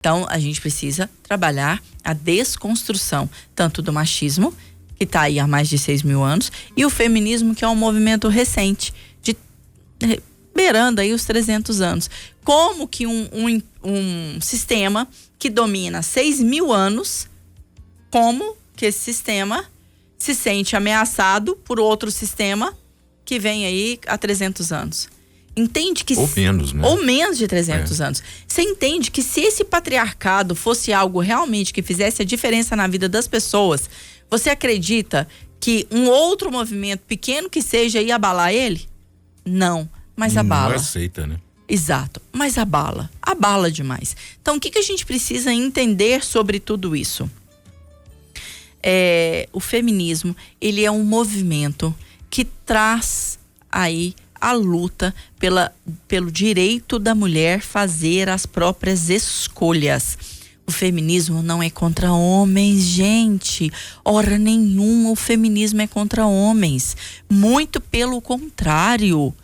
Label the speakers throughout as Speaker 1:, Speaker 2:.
Speaker 1: Então, a gente precisa trabalhar a desconstrução, tanto do machismo, que está aí há mais de 6.000 anos, e o feminismo, que é um movimento recente, beirando aí os 300 anos. Como que um sistema que domina 6.000 anos, como que esse sistema se sente ameaçado por outro sistema que vem aí há 300 anos? Entende que...
Speaker 2: Ou menos, né?
Speaker 1: Ou menos de 300 anos. Você entende que se esse patriarcado fosse algo realmente que fizesse a diferença na vida das pessoas, você acredita que um outro movimento, pequeno que seja, ia abalar ele? Não, mas abala.
Speaker 2: Não aceita, né?
Speaker 1: Exato, mas abala demais. Então, o que a gente precisa entender sobre tudo isso? O feminismo, ele é um movimento que traz aí a luta pelo direito da mulher fazer as próprias escolhas. O feminismo não é contra homens, gente. Hora nenhuma o feminismo é contra homens. Muito pelo contrário.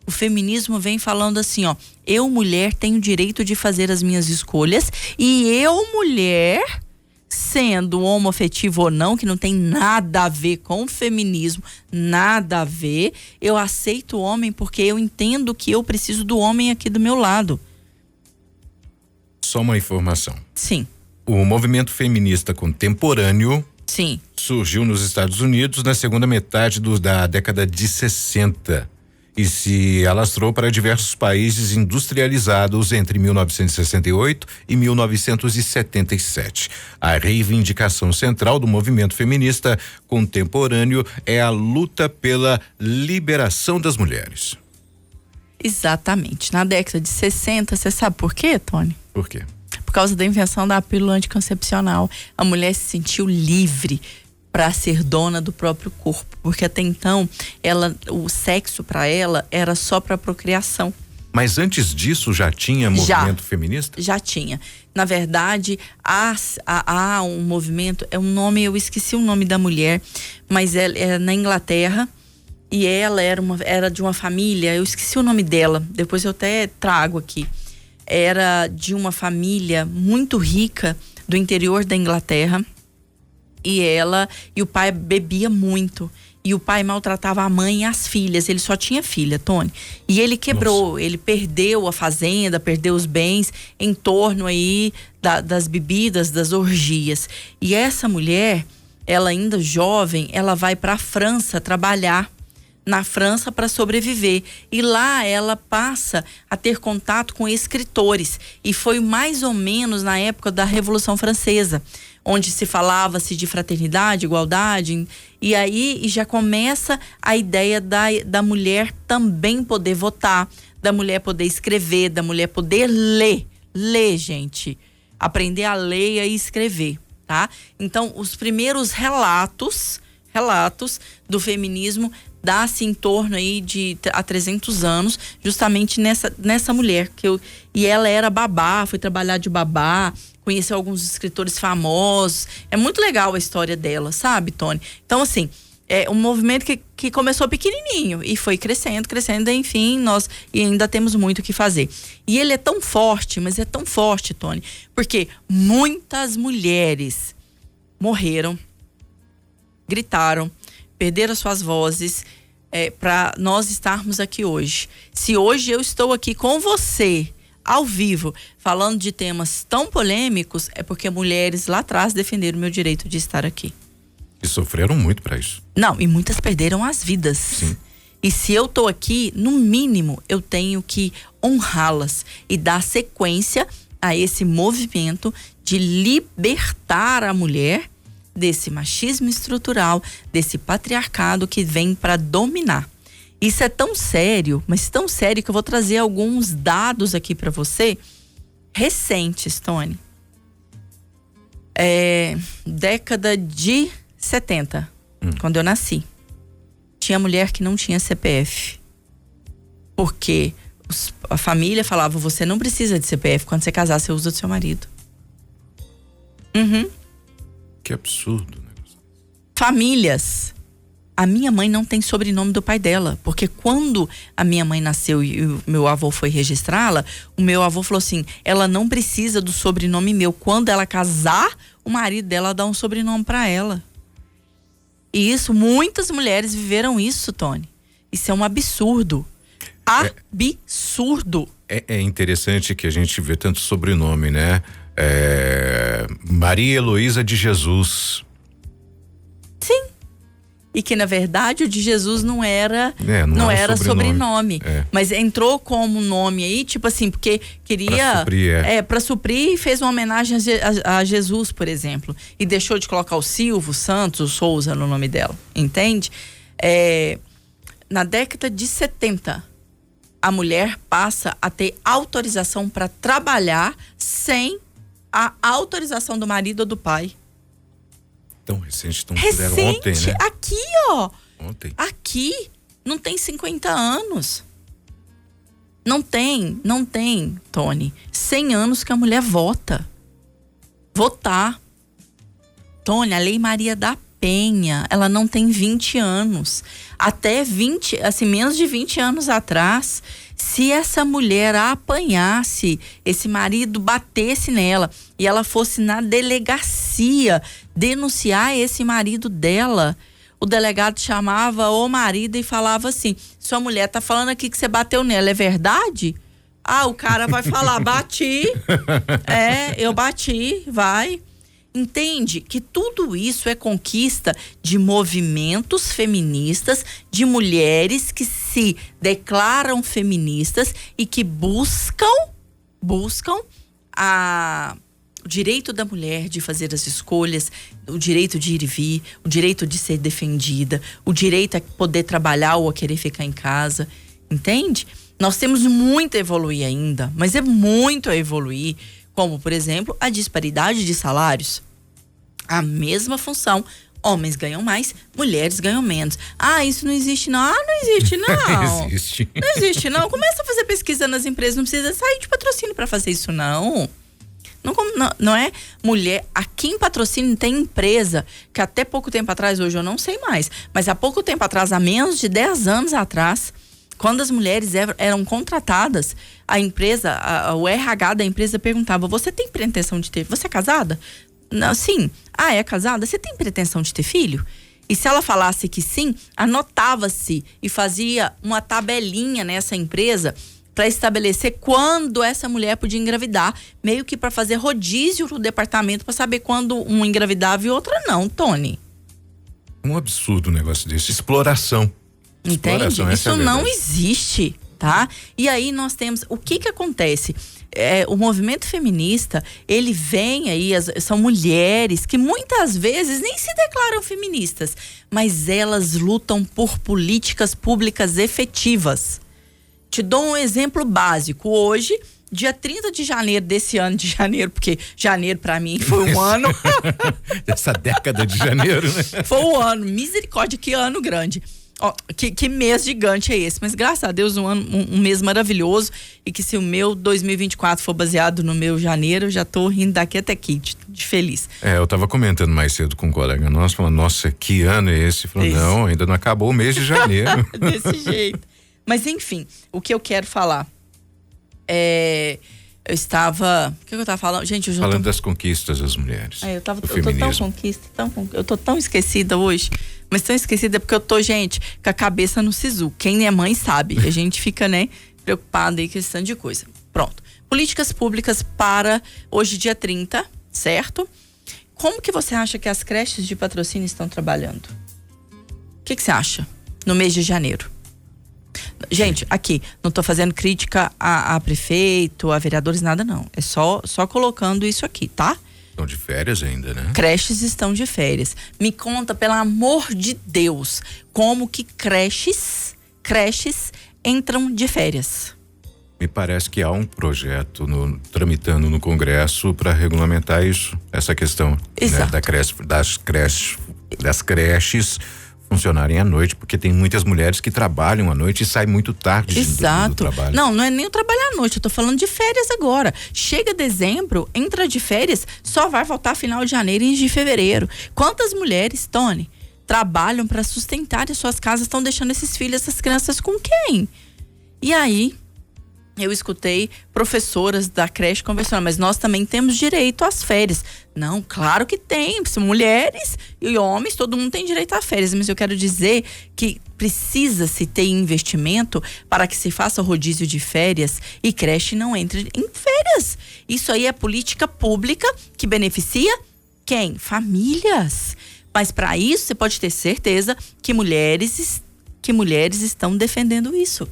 Speaker 1: O feminismo vem falando assim, ó, eu, mulher, tenho o direito de fazer as minhas escolhas, e eu, mulher, sendo homoafetivo ou não, que não tem nada a ver com o feminismo, nada a ver, eu aceito o homem porque eu entendo que eu preciso do homem aqui do meu lado.
Speaker 2: Só uma informação.
Speaker 1: Sim.
Speaker 2: O movimento feminista contemporâneo,
Speaker 1: sim,
Speaker 2: surgiu nos Estados Unidos na segunda metade da década de 60 e se alastrou para diversos países industrializados entre 1968 e 1977. A reivindicação central do movimento feminista contemporâneo é a luta pela liberação das mulheres.
Speaker 1: Exatamente. Na década de 60, você sabe por quê, Tony?
Speaker 2: Por quê?
Speaker 1: Por causa da invenção da pílula anticoncepcional. A mulher se sentiu livre para ser dona do próprio corpo, porque até então o sexo para ela era só para procriação.
Speaker 2: Mas antes disso já tinha movimento feminista?
Speaker 1: Já tinha. Na verdade, há um movimento, eu esqueci o nome da mulher, mas ela é na Inglaterra, e ela era de uma família, eu esqueci o nome dela, depois eu até trago aqui. Era de uma família muito rica do interior da Inglaterra, e o pai bebia muito, e o pai maltratava a mãe e as filhas. Ele só tinha filha, Tony, e ele quebrou. Nossa. Ele perdeu a fazenda, perdeu os bens em torno aí das bebidas, das orgias. E essa mulher, ela ainda jovem, ela vai para a França trabalhar na França para sobreviver, e lá ela passa a ter contato com escritores, e foi mais ou menos na época da Revolução Francesa, onde se falava-se de fraternidade, igualdade, e aí já começa a ideia da mulher também poder votar, da mulher poder escrever, da mulher poder ler, gente, aprender a ler e escrever, tá? Então, os primeiros relatos do feminismo dá-se em torno aí há 300 anos, justamente nessa mulher, e ela era babá, foi trabalhar de babá, conheceu alguns escritores famosos. É muito legal a história dela, sabe, Tony? Então, assim, é um movimento que começou pequenininho e foi crescendo, enfim, nós ainda temos muito o que fazer. E ele é tão forte, mas é tão forte, Tony, porque muitas mulheres morreram, gritaram, perderam suas vozes, para nós estarmos aqui hoje. Se hoje eu estou aqui com você, ao vivo, falando de temas tão polêmicos, é porque mulheres lá atrás defenderam o meu direito de estar aqui.
Speaker 2: E sofreram muito para isso.
Speaker 1: Não, e muitas perderam as vidas.
Speaker 2: Sim.
Speaker 1: E se eu tô aqui, no mínimo, eu tenho que honrá-las e dar sequência a esse movimento de libertar a mulher desse machismo estrutural, desse patriarcado que vem para dominar. Isso é tão sério, mas tão sério que eu vou trazer alguns dados aqui para você, recentes, Tony. Década de 70, quando eu nasci, tinha mulher que não tinha CPF. Porque a família falava, você não precisa de CPF, quando você casar, você usa do seu marido. Que
Speaker 2: absurdo, né?
Speaker 1: Famílias A minha mãe não tem sobrenome do pai dela, porque quando a minha mãe nasceu e o meu avô foi registrá-la, o meu avô falou assim, ela não precisa do sobrenome meu. Quando ela casar, o marido dela dá um sobrenome para ela. E isso, muitas mulheres viveram isso, Tony. Isso é um absurdo. Absurdo.
Speaker 2: É interessante que a gente vê tanto sobrenome, né? Maria Heloísa de Jesus.
Speaker 1: Sim. E que na verdade o de Jesus não era sobrenome. Mas entrou como nome aí, tipo assim, porque queria para suprir e fez uma homenagem a Jesus, por exemplo, e deixou de colocar o Silvio Santos, o Souza no nome dela, entende? Na década de 70 a mulher passa a ter autorização para trabalhar sem a autorização do marido ou do pai.
Speaker 2: Tão recente, puderam ontem, né?
Speaker 1: Aqui, ó.
Speaker 2: Ontem.
Speaker 1: Aqui, não tem 50 anos. Não tem, Tony. 100 anos que a mulher vota. Votar. Tony, a Lei Maria da Penha, ela não tem 20 anos. Até 20, assim, menos de 20 anos atrás, se essa mulher apanhasse, esse marido batesse nela e ela fosse na delegacia denunciar esse marido dela, o delegado chamava o marido e falava assim, sua mulher tá falando aqui que você bateu nela, é verdade? O cara vai falar, bati. Eu bati, vai. Entende que tudo isso é conquista de movimentos feministas, de mulheres que se declaram feministas e que buscam o direito da mulher de fazer as escolhas, o direito de ir e vir, o direito de ser defendida, o direito a poder trabalhar ou a querer ficar em casa, entende? Nós temos muito a evoluir ainda, mas é muito a evoluir, como, por exemplo, a disparidade de salários. A mesma função, homens ganham mais, mulheres ganham menos. Isso não existe não. Não existe não.
Speaker 2: Existe.
Speaker 1: Não existe não. Começa a fazer pesquisa nas empresas, não precisa sair de patrocínio para fazer isso não. Não é mulher. Aqui em patrocínio tem empresa que até pouco tempo atrás, hoje eu não sei mais, mas há pouco tempo atrás, há menos de 10 anos atrás, quando as mulheres eram contratadas, a empresa, o RH da empresa perguntava, você tem pretensão de ter, você é casada? Não, sim. É casada? Você tem pretensão de ter filho? E se ela falasse que sim, anotava-se e fazia uma tabelinha nessa empresa para estabelecer quando essa mulher podia engravidar, meio que para fazer rodízio no departamento para saber quando um engravidava e outra não, Tony.
Speaker 2: Um absurdo um negócio desse, exploração.
Speaker 1: Entende? Isso não existe, tá? E aí nós temos, o que acontece? O movimento feminista, ele vem aí, são mulheres que muitas vezes nem se declaram feministas, mas elas lutam por políticas públicas efetivas. Te dou um exemplo básico. Hoje, dia 30 de janeiro desse ano de janeiro, porque janeiro pra mim foi um ano.
Speaker 2: Essa década de janeiro, né?
Speaker 1: Foi um ano, misericórdia, que ano grande. Que mês gigante é esse, mas graças a Deus um mês maravilhoso, e que se o meu 2024 for baseado no meu janeiro, eu já tô rindo daqui até aqui, de feliz.
Speaker 2: Eu tava comentando mais cedo com um colega nosso, falando, nossa, que ano é esse? Falou, não, ainda não acabou o mês de janeiro.
Speaker 1: Desse jeito. Mas enfim, o que eu quero falar eu estava, o que eu tava falando? Gente,
Speaker 2: falando das conquistas das mulheres.
Speaker 1: Eu tô tão esquecida hoje. Mas tão esquecida porque eu tô, gente, com a cabeça no sisu. Quem é mãe sabe. A gente fica, né, preocupado aí com esse tanto de coisa. Pronto. Políticas públicas para hoje, dia 30, certo? Como que você acha que as creches de patrocínio estão trabalhando? O que você acha? No mês de janeiro. Gente, aqui, não tô fazendo crítica a prefeito, a vereadores, nada não. É só colocando isso aqui, tá?
Speaker 2: Estão de férias ainda, né?
Speaker 1: Creches estão de férias. Me conta, pelo amor de Deus, como que creches entram de férias?
Speaker 2: Me parece que há um projeto tramitando no Congresso para regulamentar isso, essa questão, né, das creches funcionarem à noite, porque tem muitas mulheres que trabalham à noite e saem muito tarde do trabalho.
Speaker 1: Não é nem o trabalhar à noite, eu tô falando de férias agora. Chega dezembro, entra de férias, só vai voltar final de janeiro e de fevereiro. Quantas mulheres, Tony, trabalham para sustentar as suas casas, estão deixando esses filhos, essas crianças com quem? E aí eu escutei professoras da creche conversando, mas nós também temos direito às férias. Não, claro que tem, mulheres e homens, todo mundo tem direito às férias, mas eu quero dizer que precisa-se ter investimento para que se faça rodízio de férias e creche não entre em férias. Isso aí é política pública que beneficia quem? Famílias. Mas para isso você pode ter certeza que mulheres estão defendendo isso.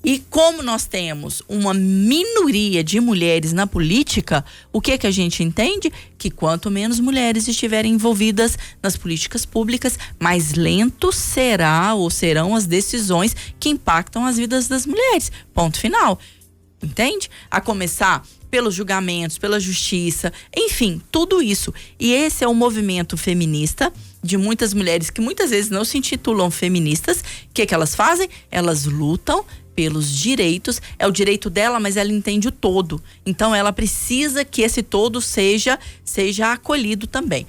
Speaker 1: E como nós temos uma minoria de mulheres na política, o que a gente entende? Que quanto menos mulheres estiverem envolvidas nas políticas públicas, mais lento serão as decisões que impactam as vidas das mulheres. Ponto final. Entende? A começar pelos julgamentos, pela justiça, enfim, tudo isso. E esse é o movimento feminista de muitas mulheres que muitas vezes não se intitulam feministas. O que elas fazem? Elas lutam pelos direitos, é o direito dela, mas ela entende o todo. Então ela precisa que esse todo seja acolhido também.